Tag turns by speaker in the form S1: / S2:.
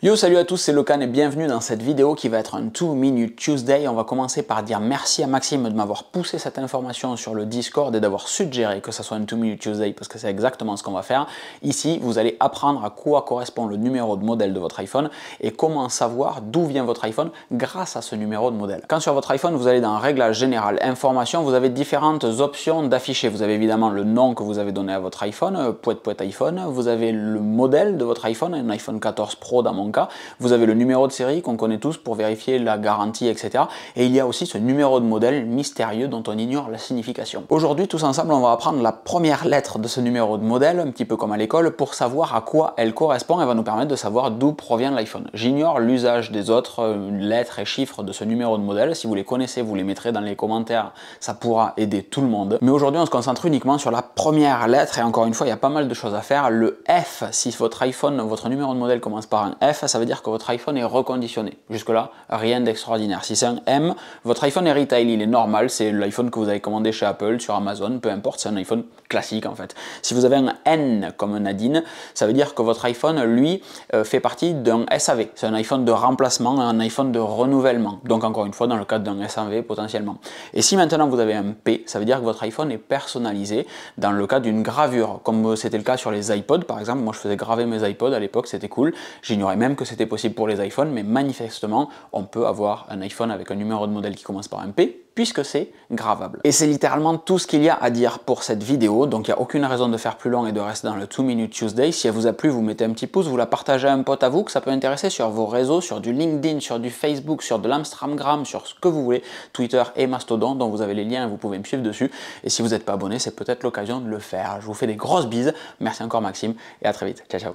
S1: Yo, salut à tous, c'est Locan et bienvenue dans cette vidéo qui va être un 2 Minute Tuesday. On va commencer par dire merci à Maxime de m'avoir poussé cette information sur le Discord et d'avoir suggéré que ça soit un 2 Minute Tuesday parce que c'est exactement ce qu'on va faire. Ici, vous allez apprendre à quoi correspond le numéro de modèle de votre iPhone et comment savoir d'où vient votre iPhone grâce à ce numéro de modèle. Quand sur votre iPhone, vous allez dans Réglages général, Information, vous avez différentes options d'afficher. Vous avez évidemment le nom que vous avez donné à votre iPhone, poète iPhone. Vous avez le modèle de votre iPhone, un iPhone 14 Pro dans mon cas. Vous avez le numéro de série qu'on connaît tous pour vérifier la garantie, etc. Et il y a aussi ce numéro de modèle mystérieux dont on ignore la signification. Aujourd'hui, tous ensemble, on va apprendre la première lettre de ce numéro de modèle, un petit peu comme à l'école, pour savoir à quoi elle correspond et va nous permettre de savoir d'où provient l'iPhone. J'ignore l'usage des autres lettres et chiffres de ce numéro de modèle. Si vous les connaissez, vous les mettrez dans les commentaires, ça pourra aider tout le monde. Mais aujourd'hui, on se concentre uniquement sur la première lettre et encore une fois, il y a pas mal de choses à faire. Le F, si votre iPhone, votre numéro de modèle commence par un F, ça veut dire que votre iPhone est reconditionné. Jusque-là, rien d'extraordinaire. Si c'est un M, votre iPhone est retail, il est normal, c'est l'iPhone que vous avez commandé chez Apple, sur Amazon, peu importe, c'est un iPhone classique en fait. Si vous avez un N comme Nadine, ça veut dire que votre iPhone, lui, fait partie d'un SAV. C'est un iPhone de remplacement, un iPhone de renouvellement. Donc encore une fois, dans le cadre d'un SAV potentiellement. Et si maintenant vous avez un P, ça veut dire que votre iPhone est personnalisé dans le cas d'une gravure, comme c'était le cas sur les iPods par exemple. Moi je faisais graver mes iPods à l'époque, c'était cool. J'ignorais même que c'était possible pour les iPhones, mais manifestement, on peut avoir un iPhone avec un numéro de modèle qui commence par un P, puisque c'est gravable. Et c'est littéralement tout ce qu'il y a à dire pour cette vidéo, donc il n'y a aucune raison de faire plus long et de rester dans le 2 Minute Tuesday. Si elle vous a plu, vous mettez un petit pouce, vous la partagez à un pote à vous, que ça peut intéresser sur vos réseaux, sur du LinkedIn, sur du Facebook, sur de l'Instagram, sur ce que vous voulez, Twitter et Mastodon, dont vous avez les liens et vous pouvez me suivre dessus. Et si vous n'êtes pas abonné, c'est peut-être l'occasion de le faire. Je vous fais des grosses bises, merci encore Maxime, et à très vite. Ciao, ciao.